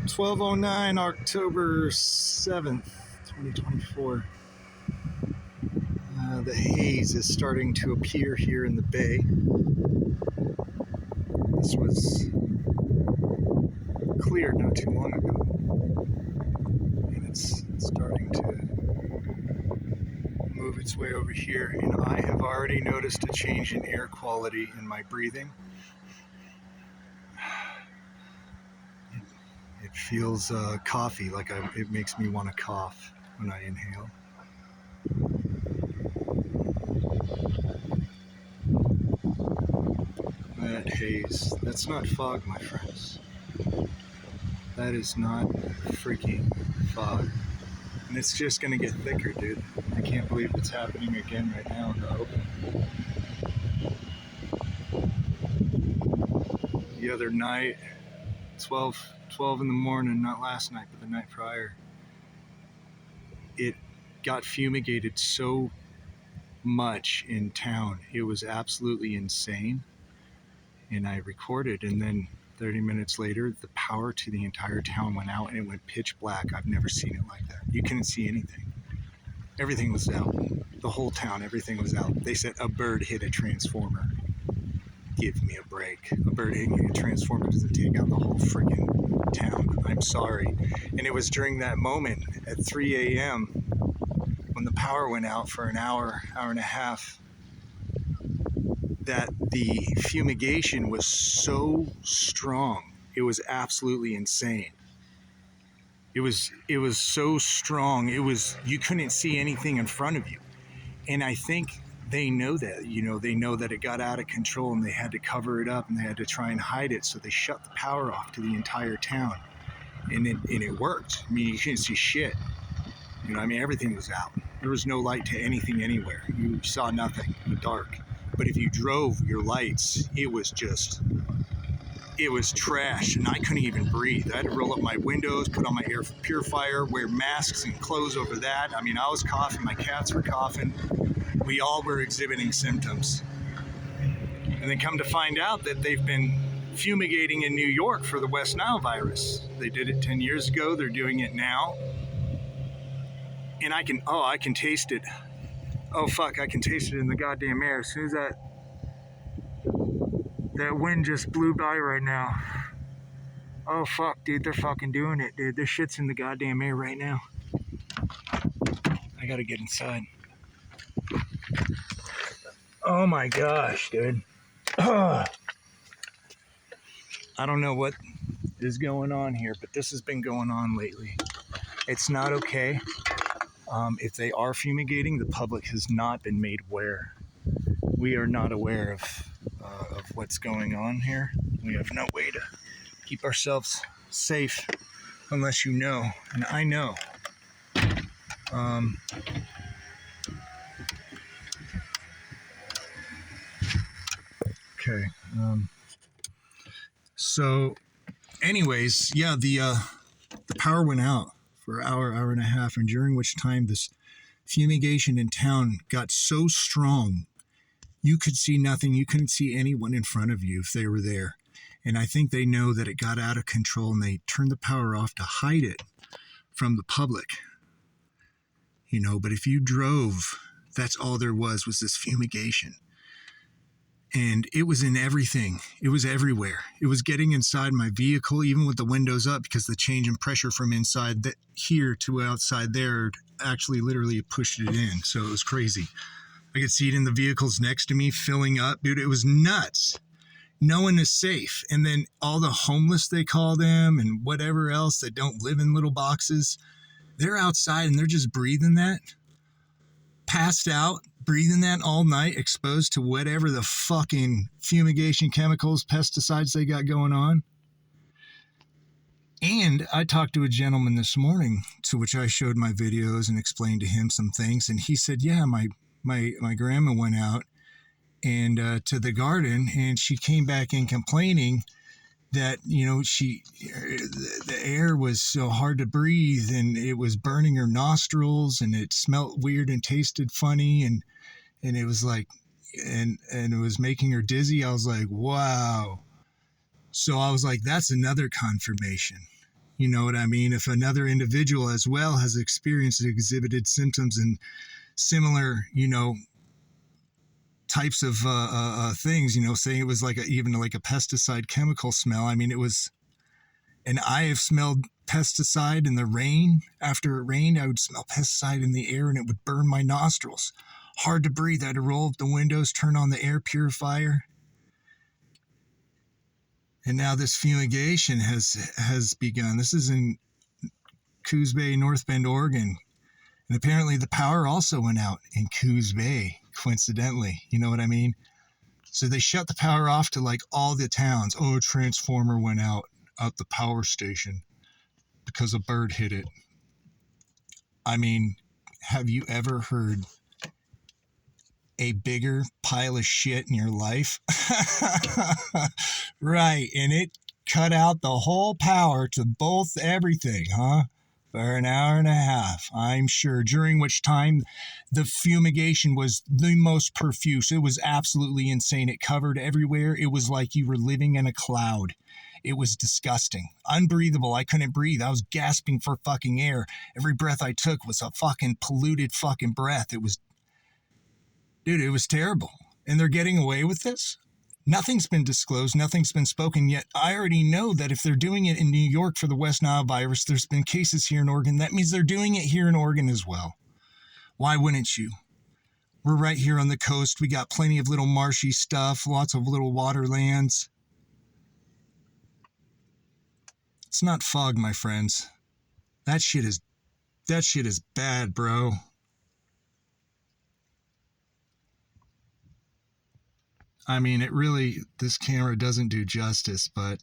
12:09, October 7th, 2024. The haze is starting to appear here in the bay. This was clear not too long ago, and it's starting to move its way over here, and I have already noticed a change in air quality in my breathing. It feels coughy, like it makes me want to cough when I inhale. That haze, that's not fog, my friends. That is not freaking fog. And it's just gonna get thicker, dude. I can't believe it's happening again right now in the open. The other night, 12 in the morning, not last night, but the night prior, it got fumigated so much in town. It was absolutely insane. And I recorded, and then 30 minutes later, the power to the entire town went out, and it went pitch black. I've never seen it like that. You couldn't see anything. Everything was out. The whole town, everything was out. They said a bird hit a transformer. Give me a break. A bird hitting a transformer doesn't take out the whole freaking town. I'm sorry. And it was during that moment at 3 a.m. when the power went out for an hour and a half, that the fumigation was so strong. It was absolutely insane. It was so strong. You couldn't see anything in front of you. And I think they know that, they know that it got out of control, and they had to cover it up, and they had to try and hide it. So they shut the power off to the entire town, and it worked. I mean, you couldn't see shit. Everything was out. There was no light to anything anywhere. You saw nothing, the dark. But if you drove your lights, it was trash, and I couldn't even breathe. I had to roll up my windows, put on my air purifier, wear masks and clothes over that. I was coughing, my cats were coughing. We all were exhibiting symptoms. And then come to find out that they've been fumigating in New York for the West Nile virus. They did it 10 years ago, they're doing it now. And I can taste it. Oh fuck, I can taste it in the goddamn air. As soon as that wind just blew by right now. Oh fuck, dude, they're fucking doing it, dude. There's shit's in the goddamn air right now. I gotta get inside. Oh my gosh, dude. I don't know what is going on here, but this has been going on lately. It's not okay. If they are fumigating, the public has not been made aware. We are not aware of what's going on here. We have no way to keep ourselves safe unless you know, and I know. Okay. So, anyways, yeah, the power went out for an hour and a half, and during which time this fumigation in town got so strong, you could see nothing. You couldn't see anyone in front of you if they were there. And I think they know that it got out of control, and they turned the power off to hide it from the public. But if you drove, that's all there was this fumigation. And it was in everything. It was everywhere. It was getting inside my vehicle, even with the windows up, because the change in pressure from inside here to outside there actually literally pushed it in. So it was crazy. I could see it in the vehicles next to me filling up. Dude, it was nuts. No one is safe. And then all the homeless, they call them, and whatever else that don't live in little boxes, they're outside and they're just breathing that. Passed out, breathing that all night, exposed to whatever the fucking fumigation chemicals, pesticides they got going on. And I talked to a gentleman this morning, to which I showed my videos and explained to him some things. And he said, yeah, my grandma went out and to the garden, and she came back in complaining that, the air was so hard to breathe, and it was burning her nostrils, and it smelled weird and tasted funny, and it was like, and it was making her dizzy. I was like, wow. So I was like, that's another confirmation. You know what I mean? If another individual as well has experienced exhibited symptoms and similar, types of things, saying it was like even like a pesticide chemical smell. I mean, it was, and I have smelled pesticide in the rain. After it rained, I would smell pesticide in the air and it would burn my nostrils. Hard to breathe. I had to roll up the windows, turn on the air purifier. And now this fumigation has begun. This is in Coos Bay, North Bend, Oregon. And apparently the power also went out in Coos Bay, coincidentally. You know what I mean? So they shut the power off to like all the towns. Oh, a transformer went out at the power station because a bird hit it. I mean, have you ever heard a bigger pile of shit in your life? Right. And it cut out the whole power to both everything, huh? For an hour and a half, I'm sure, during which time the fumigation was the most profuse. It was absolutely insane. It covered everywhere. It was like you were living in a cloud. It was disgusting. Unbreathable. I couldn't breathe. I was gasping for fucking air. Every breath I took was a fucking polluted fucking breath. It was terrible. And they're getting away with this? Nothing's been disclosed. Nothing's been spoken yet. I already know that if they're doing it in New York for the West Nile virus, there's been cases here in Oregon. That means they're doing it here in Oregon as well. Why wouldn't you? We're right here on the coast. We got plenty of little marshy stuff, lots of little waterlands. It's not fog, my friends. That shit is bad, bro. I mean, this camera doesn't do justice, but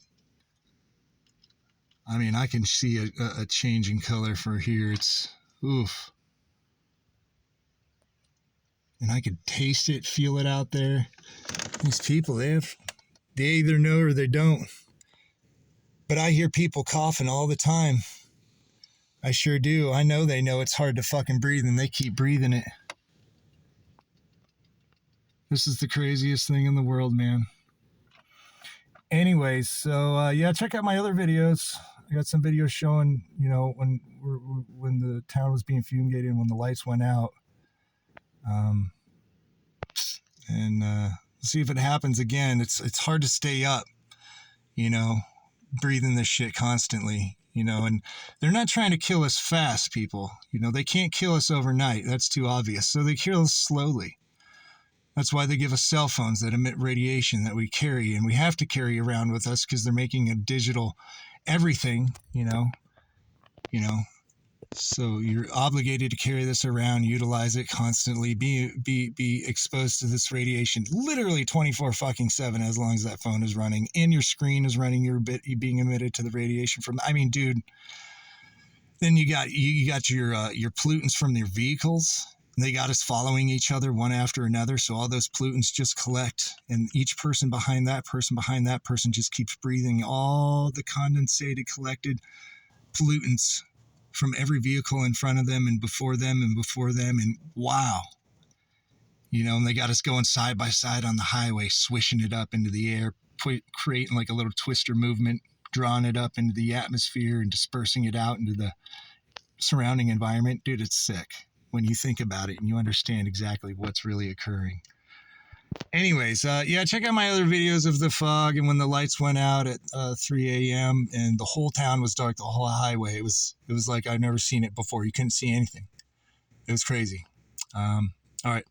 I mean, I can see a change in color for here. It's, oof. And I could taste it, feel it out there. These people, they either know or they don't. But I hear people coughing all the time. I sure do. I know they know it's hard to fucking breathe, and they keep breathing it. This is the craziest thing in the world, man. Anyways, so yeah, check out my other videos. I got some videos showing, when the town was being fumigated and when the lights went out. And see if it happens again. It's hard to stay up, breathing this shit constantly, and they're not trying to kill us fast, people. They can't kill us overnight. That's too obvious. So they kill us slowly. That's why they give us cell phones that emit radiation that we carry, and we have to carry around with us because they're making a digital everything, So you're obligated to carry this around, utilize it constantly, be exposed to this radiation literally 24/7 as long as that phone is running and your screen is running. You're being emitted to the radiation from. I mean, dude. Then you got your pollutants from their vehicles. They got us following each other one after another. So all those pollutants just collect, and each person behind that person just keeps breathing all the condensated, collected pollutants from every vehicle in front of them and before them. And wow, and they got us going side by side on the highway, swishing it up into the air, creating like a little twister movement, drawing it up into the atmosphere and dispersing it out into the surrounding environment. Dude, it's sick when you think about it and you understand exactly what's really occurring. Anyways, yeah, check out my other videos of the fog and when the lights went out at 3 a.m. and the whole town was dark, the whole highway. It was like I've never seen it before. You couldn't see anything. It was crazy. All right.